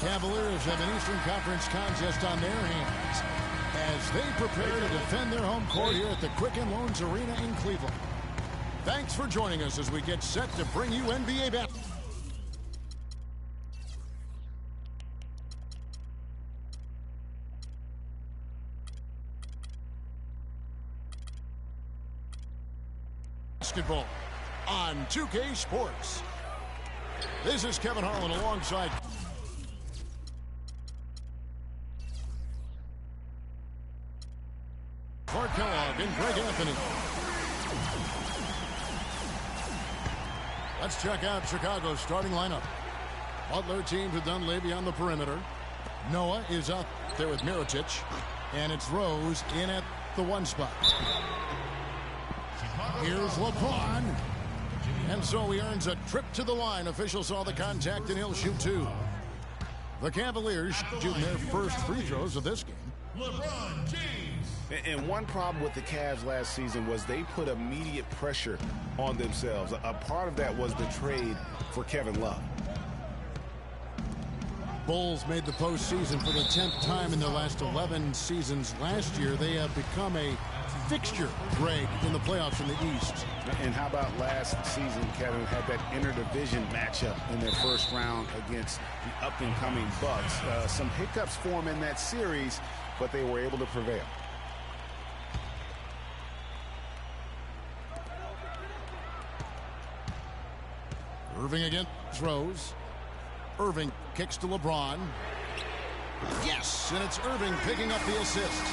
Cavaliers have an Eastern Conference contest on their hands as they prepare to defend their home court here at the Quicken Loans Arena in Cleveland. Thanks for joining us as we get set to bring you NBA basketball on 2K Sports. This is Kevin Harlan alongside Clark Kellogg and Greg Anthony. Let's check out Chicago's starting lineup. Butler teamed with Dunleavy on the perimeter. Noah is out there with Mirotic. And it's Rose in at the 1 spot. Here's LeBron. And so he earns a trip to the line. Officials saw the contact and he'll shoot 2. The Cavaliers shooting their first free throws of this game. LeBron James. And one problem with the Cavs last season was they put immediate pressure on themselves. A part of that was the trade for Kevin Love. Bulls made the postseason for the 10th time in their last 11 seasons. Last year, they have become a fixture, Greg, in the playoffs in the East. And how about last season, Kevin had that interdivision matchup in their first round against the up-and-coming Bucks. Some hiccups for them in that series, but they were able to prevail. Irving against Rose. Irving kicks to LeBron. Yes, and it's Irving picking up the assist.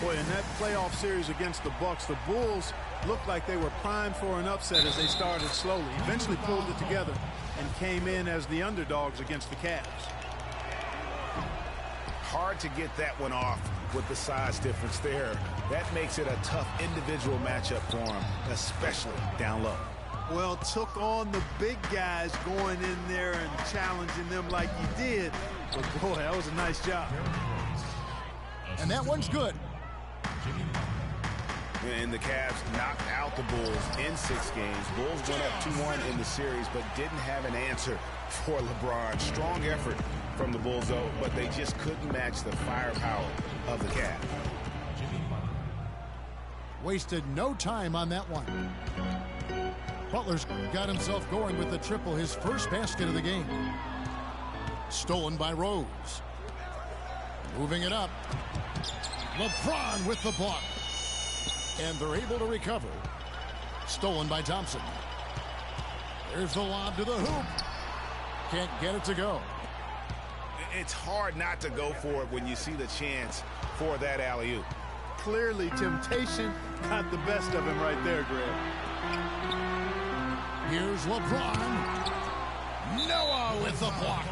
Boy, in that playoff series against the Bucks, the Bulls looked like they were primed for an upset as they started slowly. Eventually pulled it together and came in as the underdogs against the Cavs. Hard to get that one off with the size difference there. That makes it a tough individual matchup for him, especially down low. Well, took on the big guys going in there and challenging them like he did. But boy, that was a nice job. And that one's good. And the Cavs knocked out the Bulls in 6 games. Bulls went up 2-1 in the series, but didn't have an answer for LeBron. Strong effort from the Bulls, though, but they just couldn't match the firepower of the Cavs. Wasted no time on that one. Butler's got himself going with the triple, his first basket of the game. Stolen by Rose. Moving it up. LeBron with the block. And they're able to recover. Stolen by Thompson. There's the lob to the hoop. Can't get it to go. It's hard not to go for it when you see the chance for that alley-oop. Clearly, temptation got the best of him right there, Greg. Here's LeBron. Noah with the block.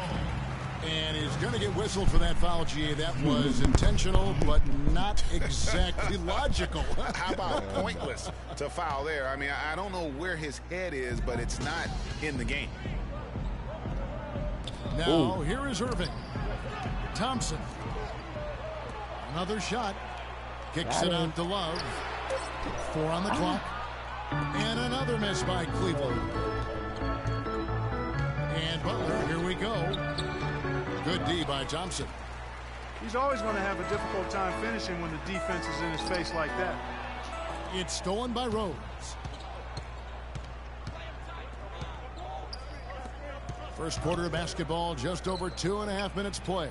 And he's going to get whistled for that foul, GA. That was intentional, but not exactly logical. How about pointless to foul there? I mean, I don't know where his head is, but it's not in the game. Now, here is Irving. Thompson. Another shot. Kicks it out to Love. 4 on the clock. And another miss by Cleveland. And Butler, here we go. Good D by Thompson. He's always going to have a difficult time finishing when the defense is in his face like that. It's stolen by Rose. First quarter of basketball, just over 2.5 minutes play.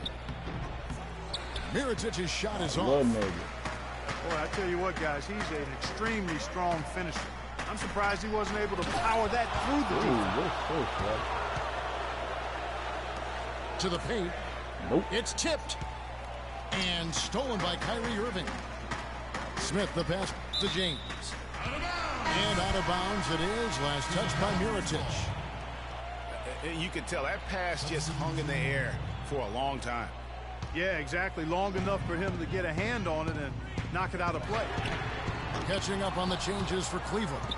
Mirotic's shot is off. Boy, I tell you what, guys, he's an extremely strong finisher. I'm surprised he wasn't able to power that through the defense. To the paint. Nope. It's tipped. And stolen by Kyrie Irving. Smith, the pass to James. And out of bounds it is. Last touch by Mirotic. You could tell that pass just hung in the air for a long time. Yeah, exactly. Long enough for him to get a hand on it and knock it out of play. Catching up on the changes for Cleveland.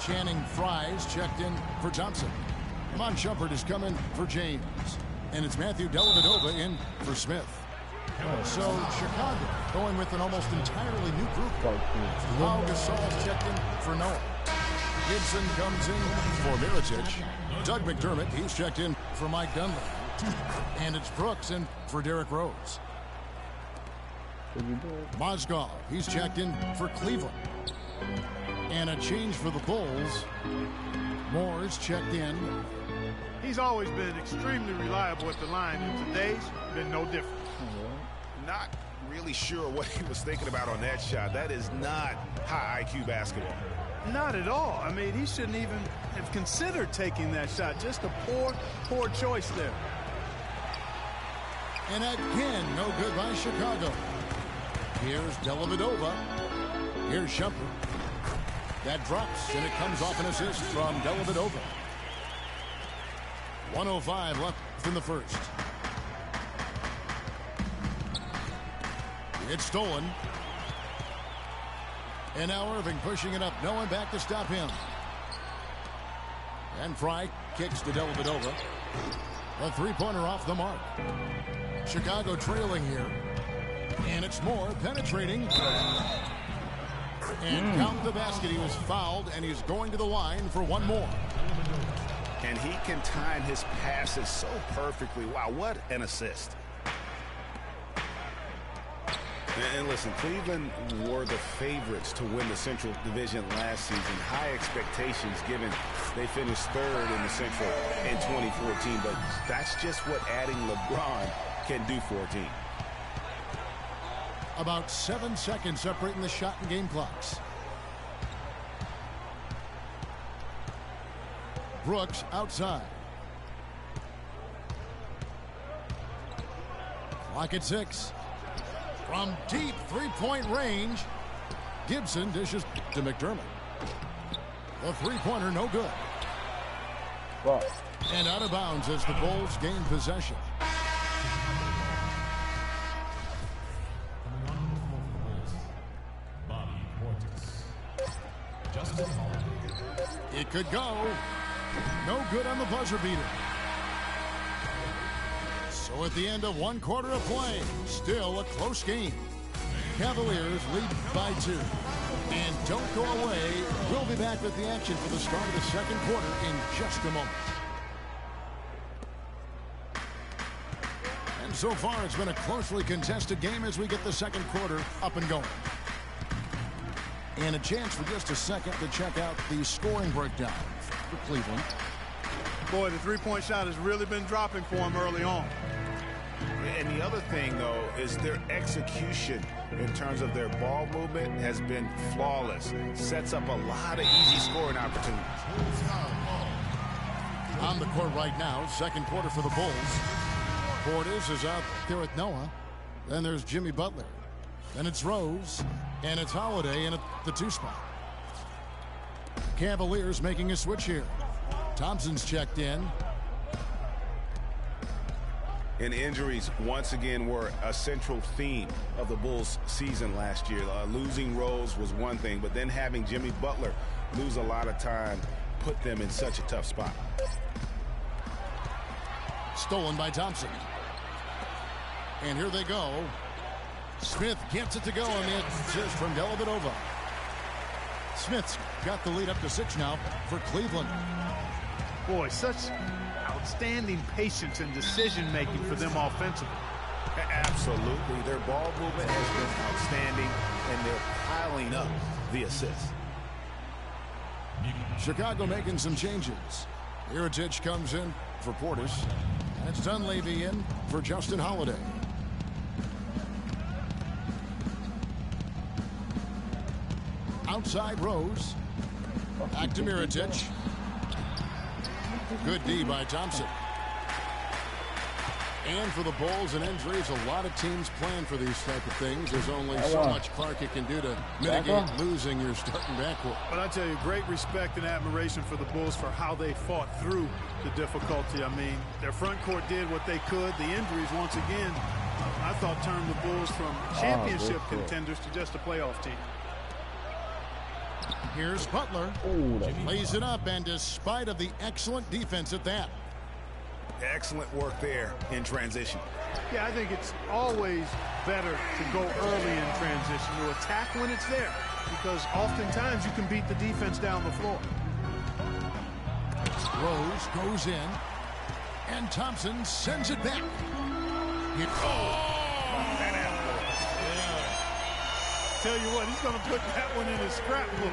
Channing Fries checked in for Thompson. Iman Shumpert is coming for James. And it's Matthew Dellavedova in for Smith. So Chicago going with an almost entirely new group. Pau Gasol's checked in for Noah. Gibson comes in for Mirotic. Doug McDermott, he's checked in for Mike Dunley. And it's Brooks in for Derrick Rose. Mozgov, he's checked in for Cleveland. And a change for the Bulls. Moore's checked in. He's always been extremely reliable at the line, and today's been no different. Not really sure what he was thinking about on that shot. That is not high IQ basketball. Not at all. I mean, he shouldn't even have considered taking that shot. Just a poor choice there. And again, no good by Chicago. Here's Dellavedova. Here's Shumpert. That drops, and it comes off an assist from Dellavedova. 1:05 left in the first. It's stolen. And now Irving pushing it up. No one back to stop him. And Fry kicks to Dellavedova. A three-pointer off the mark. Chicago trailing here. And it's Moore penetrating. And count the basket. He was fouled, and he's going to the line for one more. And he can time his passes so perfectly. Wow, what an assist. And listen, Cleveland were the favorites to win the Central Division last season. High expectations given they finished third in the Central in 2014. But that's just what adding LeBron can do for a team. About 7 seconds separating the shot and game clocks. Brooks outside. Clock at 6. From deep three-point range, Gibson dishes to McDermott. The three-pointer no good. Wow. And out of bounds as the Bulls gain possession. It could go. No good on the buzzer beater. So at the end of one quarter of play, still a close game. Cavaliers lead by 2. And don't go away. We'll be back with the action for the start of the second quarter in just a moment. And so far, it's been a closely contested game as we get the second quarter up and going. And a chance for just a second to check out the scoring breakdown for Cleveland. Boy, the three-point shot has really been dropping for him early on. And the other thing, though, is their execution in terms of their ball movement has been flawless. Sets up a lot of easy scoring opportunities. On the court right now, second quarter for the Bulls. Portis is out there with Noah. Then there's Jimmy Butler. Then it's Rose. And it's Holiday in at the 2 spot. Cavaliers making a switch here. Thompson's checked in. And injuries once again were a central theme of the Bulls season last year. Losing Rose was one thing, but then having Jimmy Butler lose a lot of time put them in such a tough spot. Stolen by Thompson. And here they go. Smith gets it to go on the assist from Dellavedova. Smith's got the lead up to 6 now for Cleveland. Boy, such outstanding patience and decision-making for them offensively. Absolutely. Their ball movement has been outstanding, and they're piling up the assists. Chicago making some changes. Mirotic comes in for Portis. And it's Dunleavy in for Justin Holiday. Outside Rose. Back to Mirotic. Good D by Thompson. And for the Bulls and injuries, a lot of teams plan for these type of things. There's only so much Clark can do to mitigate losing your starting backcourt. But I tell you, great respect and admiration for the Bulls for how they fought through the difficulty. I mean, their front court did what they could. The injuries, once again, I thought turned the Bulls from championship contenders to just a playoff team. Here's Butler. Lays it up, and despite of the excellent defense at that. Excellent work there in transition. Yeah, I think it's always better to go early in transition, to attack when it's there, because oftentimes you can beat the defense down the floor. Rose goes in. And Thompson sends it back. Tell you what, he's going to put that one in his scrapbook.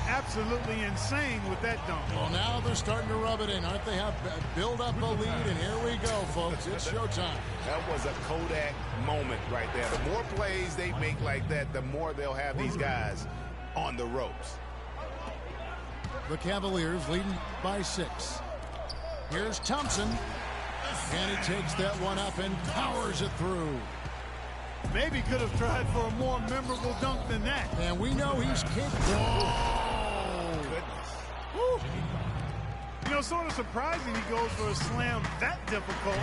Absolutely insane with that dunk. Well, now they're starting to rub it in, aren't they? Have build up a lead, and here we go, folks. It's showtime. That was a Kodak moment right there. The more plays they make like that, the more they'll have these guys on the ropes. The Cavaliers leading by 6. Here's Thompson. And he takes that one up and powers it through. Maybe could have tried for a more memorable dunk than that. And we know he's capable. Oh, goodness. You know, sort of surprising he goes for a slam that difficult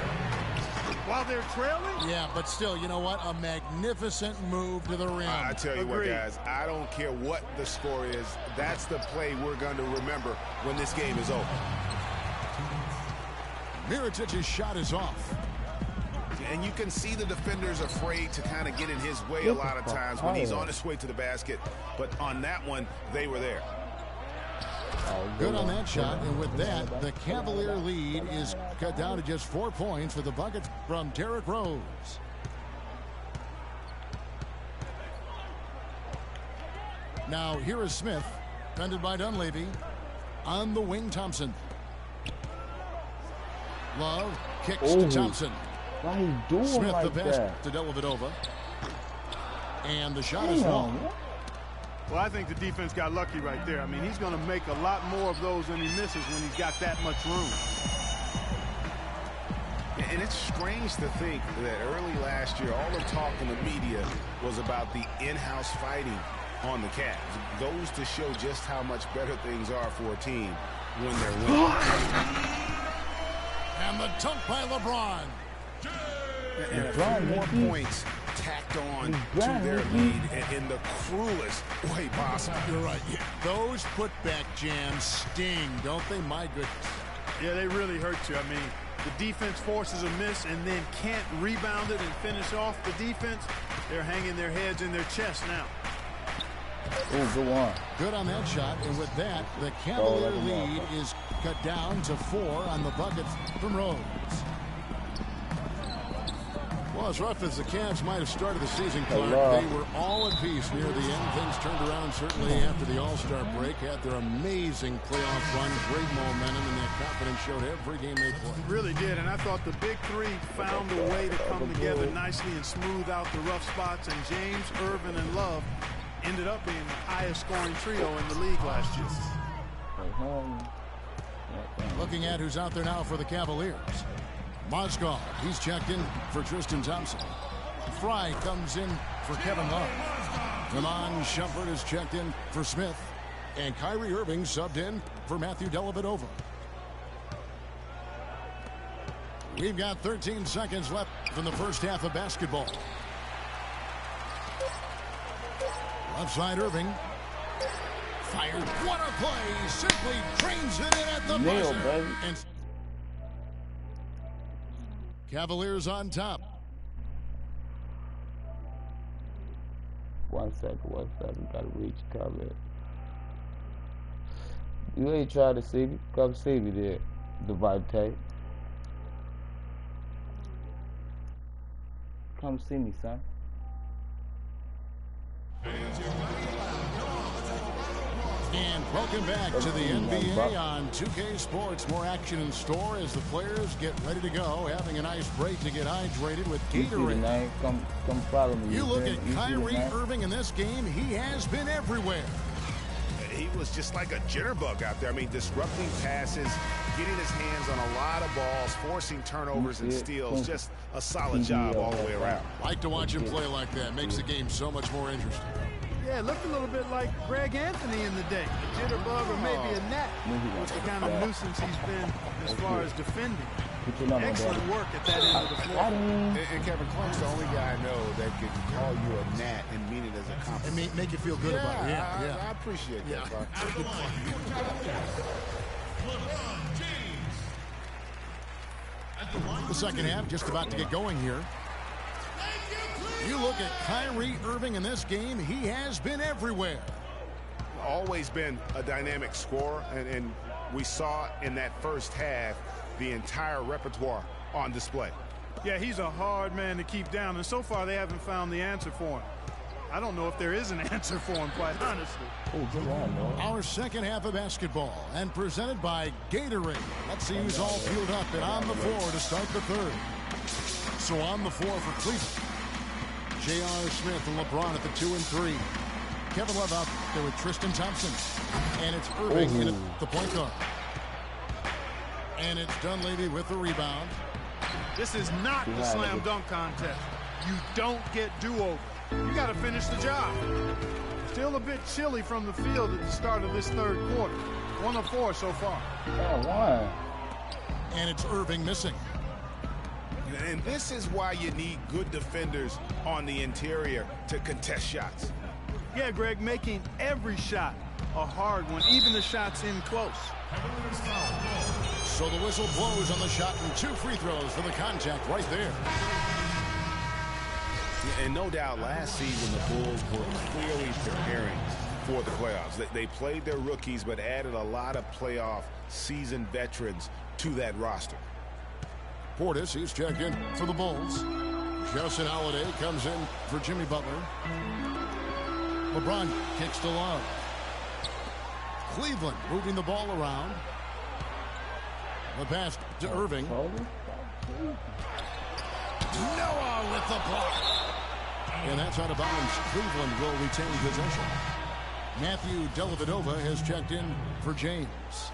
while they're trailing. Yeah, but still, you know what? A magnificent move to the rim. I tell you what, guys, I don't care what the score is. That's the play we're going to remember when this game is over. Mirotic's shot is off. And you can see the defenders afraid to kind of get in his way a lot of times when he's on his way to the basket. But on that one, they were there. Good on that shot. And with that, the Cavalier lead is cut down to just 4 points for the bucket from Derrick Rose. Now here is Smith, defended by Dunleavy. On the wing, Thompson. Love kicks to Thompson. Why are you doing Smith like the pass that? to Dellavedova. And the shot is long. Well, I think the defense got lucky right there. I mean, he's going to make a lot more of those than he misses when he's got that much room. And it's strange to think that early last year, all the talk in the media was about the in-house fighting on the Cavs. It goes to show just how much better things are for a team when they're winning. And the dunk by LeBron. And a few more points tacked on to their lead in the cruelest way possible. You're right. Yeah. Those putback jams sting, don't they? My goodness. Yeah, they really hurt you. I mean, the defense forces a miss and then can't rebound it and finish off the defense. They're hanging their heads in their chest now. Oh, go on. Good on that shot. And with that, the Cavalier lead is cut down to 4 on the bucket from Rose. Well, as rough as the Cavs might have started the season, Clark, they were all at peace near the end. Things turned around certainly after the All-Star break. Had their amazing playoff run, great momentum, and that confidence showed every game they played. Really did, and I thought the big three found a way to come together nicely and smooth out the rough spots, and James, Irvin, and Love ended up being the highest scoring trio in the league last year. Looking at who's out there now for the Cavaliers. Mozgov, he's checked in for Tristan Thompson. Fry comes in for Kevin Love. Ramon Shumpert is checked in for Smith. And Kyrie Irving subbed in for Matthew Dellavedova. We've got 13 seconds left from the first half of basketball. Left side Irving. Fired. What a play. Simply trains it in at the buzzer. And Cavaliers on top. 1 second. Gotta reach cover. You ain't trying to see me. Come see me there, Devontae. Come see me, son. And welcome back to the NBA on 2K Sports. More action in store as the players get ready to go, having a nice break to get hydrated with Gatorade. Come follow me. You look at Kyrie Irving in this game, he has been everywhere. He was just like a jitterbug out there. I mean, disrupting passes, getting his hands on a lot of balls, forcing turnovers and steals. Just a solid job all the way around. Like to watch him play like that. Makes the game so much more interesting. Yeah, it looked a little bit like Greg Anthony in the day. A jitterbug or maybe a gnat. With the kind of nuisance he's been as far as defending. Excellent work at that end of the floor. And Kevin Clark's the only guy I know that can call you a gnat and mean it as a compliment. And make you feel good about it. Yeah. I appreciate that, Clark. The second half just about to get going here. You look at Kyrie Irving in this game, he has been everywhere. Always been a dynamic scorer, and we saw in that first half the entire repertoire on display. Yeah, he's a hard man to keep down, and so far they haven't found the answer for him. I don't know if there is an answer for him, quite honestly. Oh, good one, man. Our second half of basketball, and presented by Gatorade. Let's see who's all fueled up and on the floor to start the third. So on the floor for Cleveland, J.R. Smith and LeBron at the 2 and 3. Kevin Love out there with Tristan Thompson. And it's Irving in at the point guard. And it's Dunleavy with the rebound. This is not the slam dunk contest. You don't get do-over. You got to finish the job. Still a bit chilly from the field at the start of this third quarter. 1 of 4 so far. And it's Irving missing. And this is why you need good defenders on the interior to contest shots. Yeah, Greg, making every shot a hard one, even the shots in close. So the whistle blows on the shot and 2 free throws for the contact right there. And no doubt last season the Bulls were clearly preparing for the playoffs. They played their rookies but added a lot of playoff seasoned veterans to that roster. Portis, he's checked in for the Bulls. Justin Holiday comes in for Jimmy Butler. LeBron kicks to Love. Cleveland moving the ball around. The pass to Irving. Noah with the block. And that's out of bounds. Cleveland will retain possession. Matthew Dellavedova has checked in for James.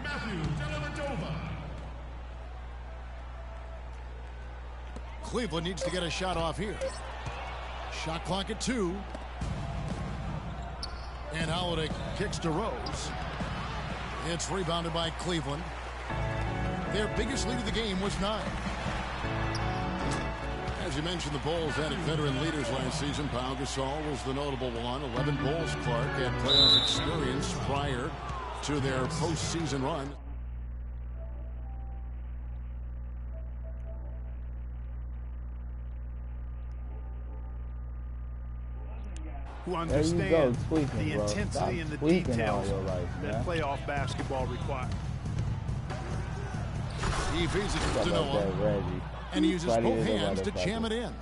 Matthew Dellavedova. Cleveland needs to get a shot off here. Shot clock at 2. And Holiday kicks to Rose. It's rebounded by Cleveland. Their biggest lead of the game was 9. As you mentioned, the Bulls added veteran leaders last season. Pau Gasol was the notable one. 11 Bulls Clark had playoff experience prior to their postseason run. Who understand the bro. intensity and the details that playoff basketball requires. He feeds it to Noah, and he uses both hands to jam it in.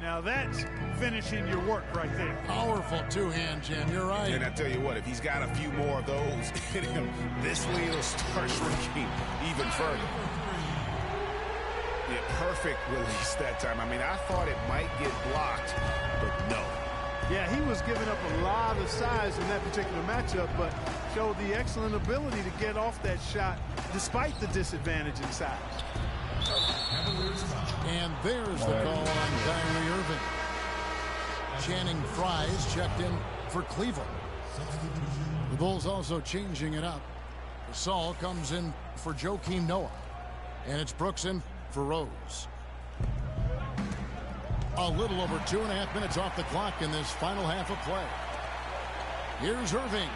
Now that's finishing your work right there. Powerful 2-hand jam, you're right. And I tell you what, if he's got a few more of those in him, this lead will start shrinking even further. Yeah, perfect release that time. I mean, I thought it might get blocked, but no. Yeah, he was giving up a lot of size in that particular matchup, but showed the excellent ability to get off that shot despite the disadvantage in size. And there's the call on Kyrie Irving. Channing Frye's checked in for Cleveland. The Bulls also changing it up. Gasol comes in for Joakim Noah. And it's Brooks in for Rose. A little over 2.5 minutes off the clock in this final half of play. Here's Irving.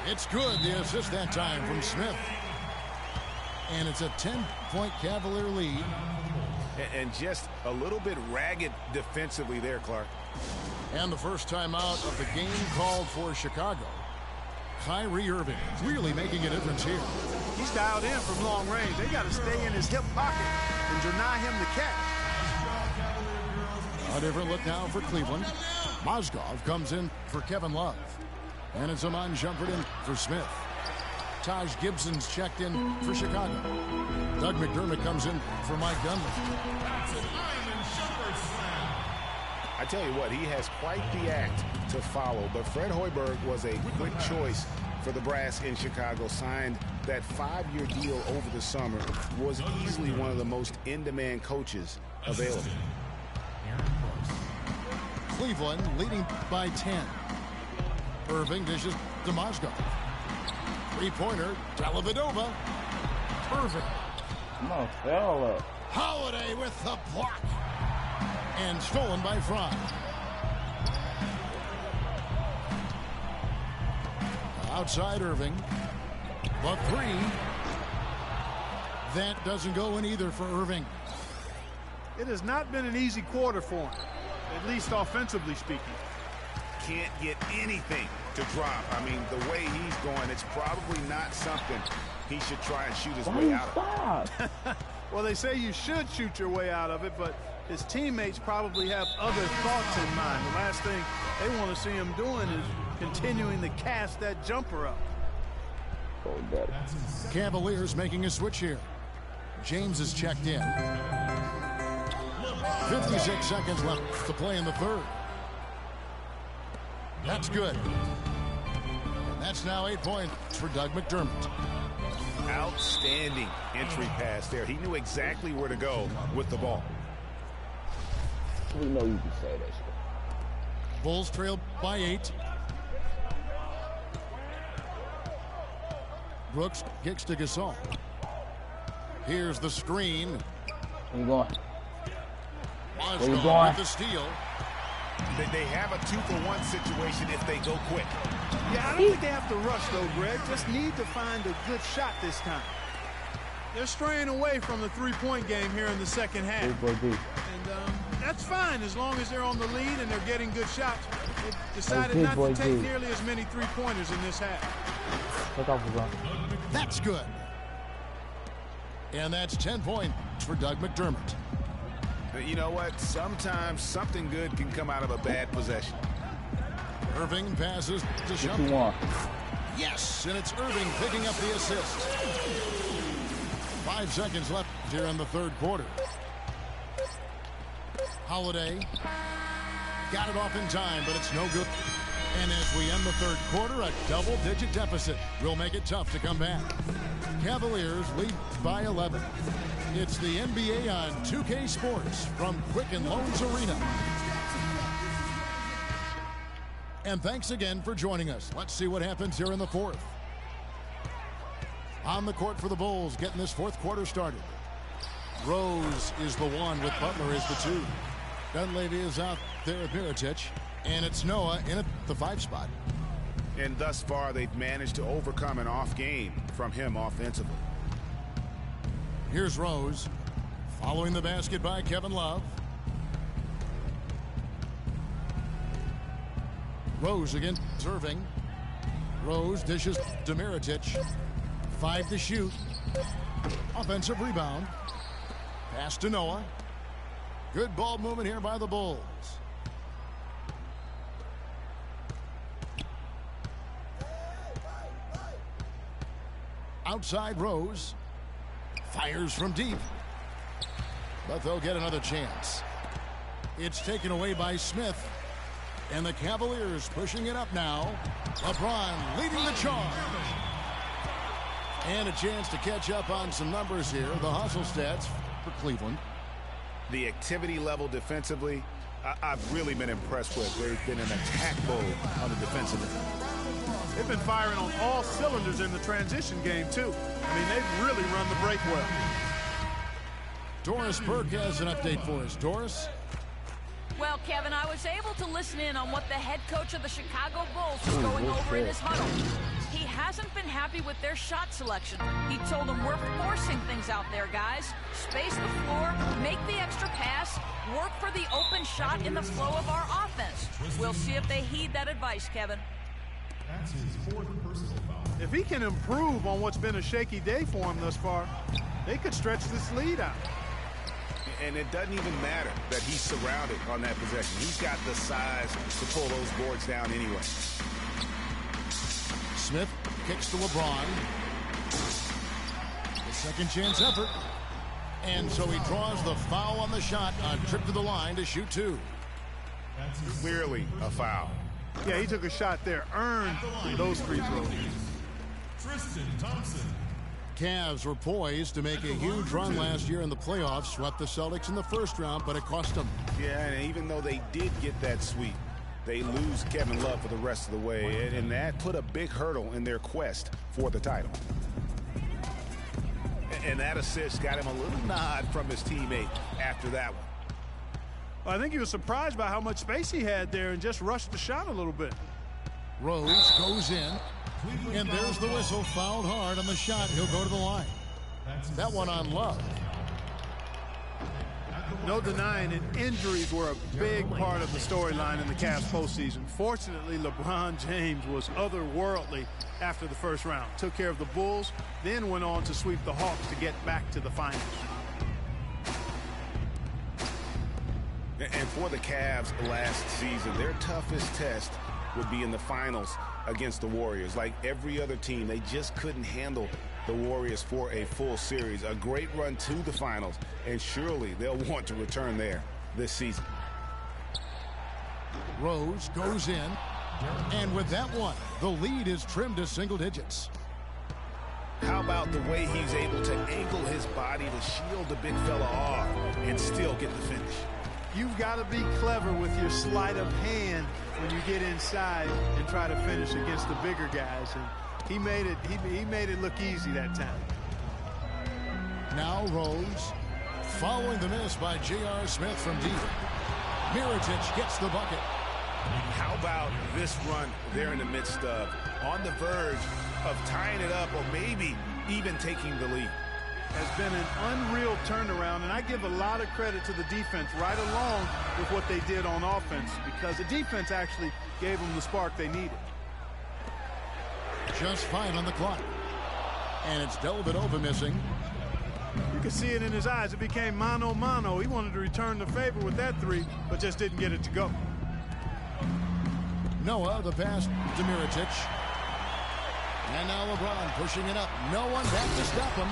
It's good. The assist that time from Smith. And it's a 10-point Cavalier lead. And just a little bit ragged defensively there, Clark. And the first time out of the game called for Chicago. Kyrie Irving really making a difference here. He's dialed in from long range. They got to stay in his hip pocket and deny him the catch. A different look now for Cleveland. Mozgov comes in for Kevin Love. And it's Amon Shumpert in for Smith. Taj Gibson's checked in for Chicago. Doug McDermott comes in for Mike Dunleavy. I tell you what, he has quite the act to follow, but Fred Hoiberg was a quick choice for the brass in Chicago. Signed that 5-year deal over the summer. Was easily one of the most in-demand coaches available. Cleveland leading by 10. Irving dishes to Mozgov. Three-pointer, Dellavedova. Irving. Come on, fella. Holiday with the block. And stolen by Fry. Outside Irving. But 3. That doesn't go in either for Irving. It has not been an easy quarter for him, at least offensively speaking. can't get anything to drop. I mean, the way he's going, it's probably not something he should try and shoot his way out of. Well, they say you should shoot your way out of it, but his teammates probably have other thoughts in mind. The last thing they want to see him doing is continuing to cast that jumper up. Cavaliers making a switch here. James is checked in. 56 seconds left to play in the third. That's good. And that's now 8 points for Doug McDermott. Outstanding entry pass there. He knew exactly where to go with the ball. We know you can say that shit. Bulls trail by 8. Brooks kicks to Gasol. Here's the screen. Where you going? Where you going? With the steal. They have a 2-for-1 situation if they go quick. Yeah, I don't think they have to rush, though, Greg. Just need to find a good shot this time. They're straying away from the three-point game here in the second half. And that's fine as long as they're on the lead and they're getting good shots. They've decided not to take nearly as many three-pointers in this half. That's good. And that's 10 points for Doug McDermott. But you know what? Sometimes something good can come out of a bad possession. Irving passes to Shumpert. Yes, and it's Irving picking up the assist. 5 seconds left here in the third quarter. Holiday got it off in time, but it's no good. And as we end the third quarter, a double-digit deficit will make it tough to come back. Cavaliers lead by 11. It's the NBA on 2K Sports from Quicken Loans Arena. And thanks again for joining us. Let's see what happens here in the fourth. On the court for the Bulls, getting this fourth quarter started. Rose is the 1 with Butler is the 2. Dunleavy is out there at Mirotic. And it's Noah in at the 5 spot. And thus far, they've managed to overcome an off game from him offensively. Here's Rose. Following the basket by Kevin Love. Rose against Irving. Rose dishes to Mirotic. 5 to shoot. Offensive rebound. Pass to Noah. Good ball movement here by the Bulls. Outside Rose. Fires from deep. But they'll get another chance. It's taken away by Smith. And the Cavaliers pushing it up now. LeBron leading the charge. And a chance to catch up on some numbers here. The hustle stats for Cleveland. The activity level defensively, I've really been impressed with. They've been in attack mode on the defensive end. They've been firing on all cylinders in the transition game, too. I mean, they've really run the break well. Doris Burke has an update for us. Doris? Well, Kevin, I was able to listen in on what the head coach of the Chicago Bulls was going over in his huddle. He hasn't been happy with their shot selection. He told them, we're forcing things out there, guys. Space the floor, make the extra pass, work for the open shot in the flow of our offense. We'll see if they heed that advice, Kevin. That's his 4th personal foul. If he can improve on what's been a shaky day for him thus far, they could stretch this lead out. And it doesn't even matter that he's surrounded on that possession. He's got the size to pull those boards down anyway. Smith kicks to LeBron. The second chance effort. And so he draws the foul on the shot on trip to the line to shoot 2. Clearly a foul. Yeah, he took a shot there, earned those free throws. Tristan Thompson. Cavs were poised to make a huge run last year in the playoffs, swept the Celtics in the first round, but it cost them. Yeah, and even though they did get that sweep, they lose Kevin Love for the rest of the way, and that put a big hurdle in their quest for the title. And that assist got him a little nod from his teammate after that one. I think he was surprised by how much space he had there and just rushed the shot a little bit. Rose goes in, and there's the whistle. Fouled hard on the shot. He'll go to the line. That one on Love. No denying it, injuries were a big part of the storyline in the Cavs postseason. Fortunately, LeBron James was otherworldly after the first round. Took care of the Bulls, then went on to sweep the Hawks to get back to the finals. And for the Cavs last season, their toughest test would be in the finals against the Warriors. Like every other team, they just couldn't handle the Warriors for a full series. A great run to the finals, and surely they'll want to return there this season. Rose goes in, and with that one, the lead is trimmed to single digits. How about the way he's able to angle his body to shield the big fella off and still get the finish? You've got to be clever with your sleight of hand when you get inside and try to finish against the bigger guys. And he made it look easy that time. Now Rose, following the miss by J.R. Smith from deep. Mirotic gets the bucket. How about this run there in the midst of, on the verge of tying it up or maybe even taking the lead? Has been an unreal turnaround, and I give a lot of credit to the defense right along with what they did on offense, because the defense actually gave them the spark they needed. Just 5 on the clock. And it's Dellavedova missing. You can see it in his eyes. It became mano-mano. He wanted to return the favor with that three, but just didn't get it to go. Noah, the pass to Mirotic. And now LeBron pushing it up. No one back to stop him.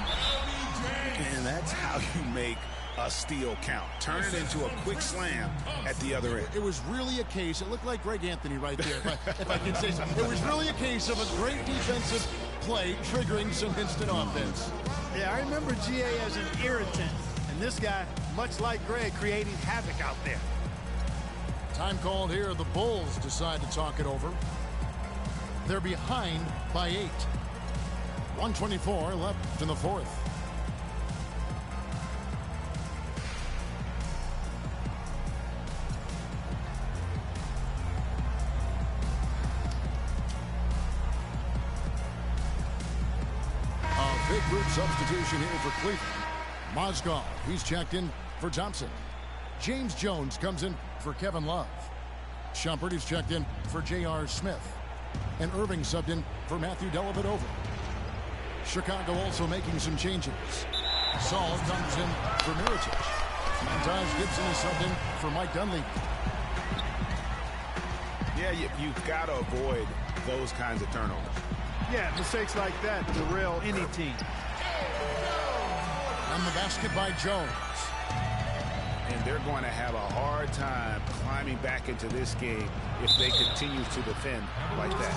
And that's how you make a steal count. Turn it into a quick slam at the other end. It was really a case. It looked like Greg Anthony right there, if I can say so. It was really a case of a great defensive play triggering some instant offense. Yeah, I remember GA as an irritant. And this guy, much like Greg, creating havoc out there. Time called here. The Bulls decide to talk it over. They're behind by 8. 1:24 left in the fourth. A big group substitution here for Cleveland. Mozgov, he's checked in for Thompson. James Jones comes in for Kevin Love. Shumpert is checked in for J.R. Smith. And Irving subbed in for Matthew Dellavedova. Chicago also making some changes. Saul comes in for Mirotic. Montage Gibson is subbed in for Mike Dunleavy. Yeah, you've got to avoid those kinds of turnovers. Yeah, mistakes like that derail any team. On the basket by Jones. And they're going to have a hard time climbing back into this game if they continue to defend like that.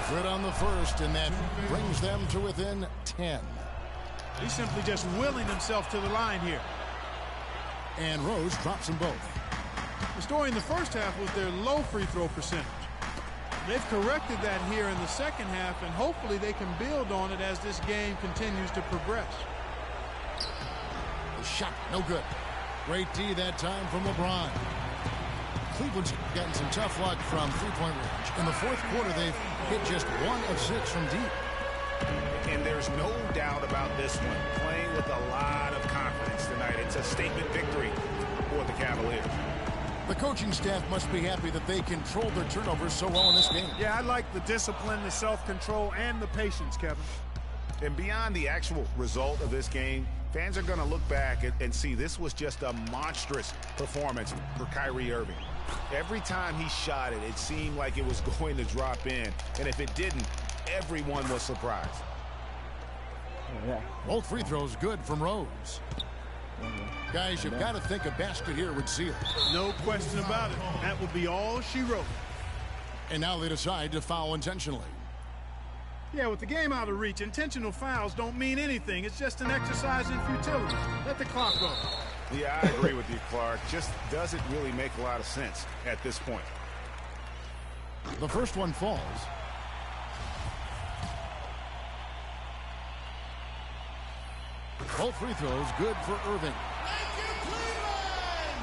Good on the first, and that brings them to within 10. He's simply just willing himself to the line here. And Rose drops them both. The story in the first half was their low free throw percentage. They've corrected that here in the second half, and hopefully they can build on it as this game continues to progress. The shot, no good. Great D that time from LeBron. Cleveland's gotten some tough luck from three-point range. In the fourth quarter, they've hit just 1 of 6 from deep. And there's no doubt about this one. Playing with a lot of confidence tonight. It's a statement victory for the Cavaliers. The coaching staff must be happy that they controlled their turnovers so well in this game. Yeah, I like the discipline, the self-control, and the patience, Kevin. And beyond the actual result of this game, fans are going to look back and see this was just a monstrous performance for Kyrie Irving. Every time he shot it, it seemed like it was going to drop in. And if it didn't, everyone was surprised. Both free throws good from Rose. Guys, you've got to think a basket here would seal it. No question about it. That would be all she wrote. And now they decide to foul intentionally. Yeah, with the game out of reach, intentional fouls don't mean anything. It's just an exercise in futility. Let the clock go. Yeah, I agree with you, Clark. Just doesn't really make a lot of sense at this point. The first one falls. Both free throws good for Irving.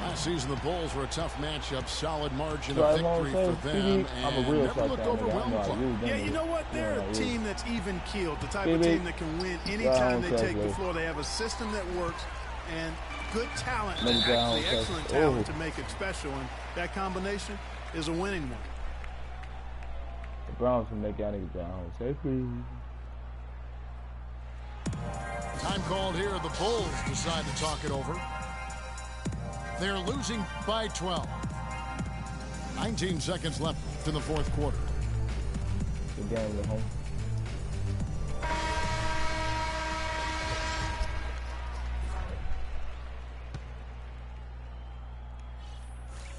Last season, the Bulls were a tough matchup, solid margin of victory for them, and never looked overwhelmed. Yeah, you know what? They're a team that's even-keeled, the type of team that can win anytime they take the floor. They have a system that works and good talent, actually excellent talent to make it special, and that combination is a winning one. The Browns can make that nigga down safely. Time called here. The Bulls decide to talk it over. They're losing by 12. 19 seconds left in the fourth quarter. The game at home.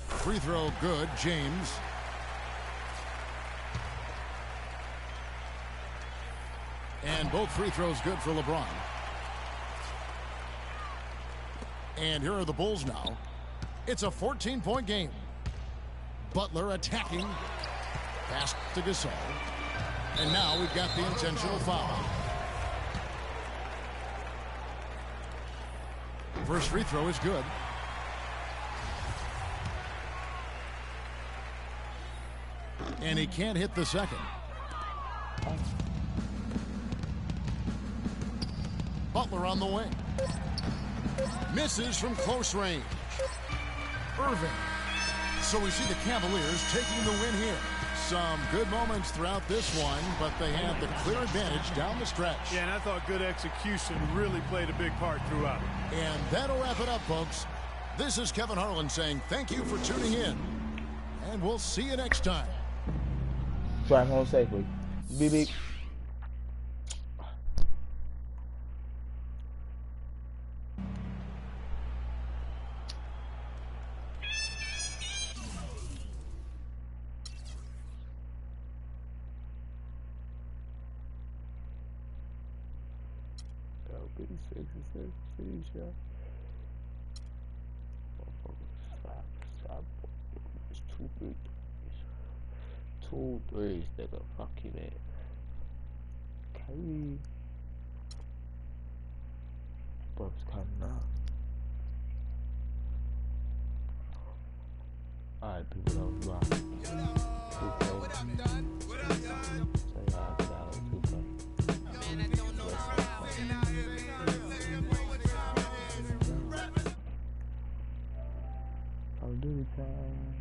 Free throw good, James. And both free throws good for LeBron. And here are the Bulls now. It's a 14-point game. Butler attacking. Pass to Gasol. And now we've got the intentional foul. First free throw is good. And he can't hit the second. Butler on the wing. Misses from close range. Irving. So we see the Cavaliers taking the win here. Some good moments throughout this one, but they had the clear advantage down the stretch. Yeah, and I thought good execution really played a big part throughout. And that'll wrap it up, folks. This is Kevin Harlan saying thank you for tuning in. And we'll see you next time. Drive home safely. Beep beep. It's 2 big threes. 2 threes, nigga. Fuck you, man. Okay. Bucks coming up. Alright, people, that was rough. What up, done? What up, y'all? Say hi, get out of 2K. Man, I don't know I'll do it time.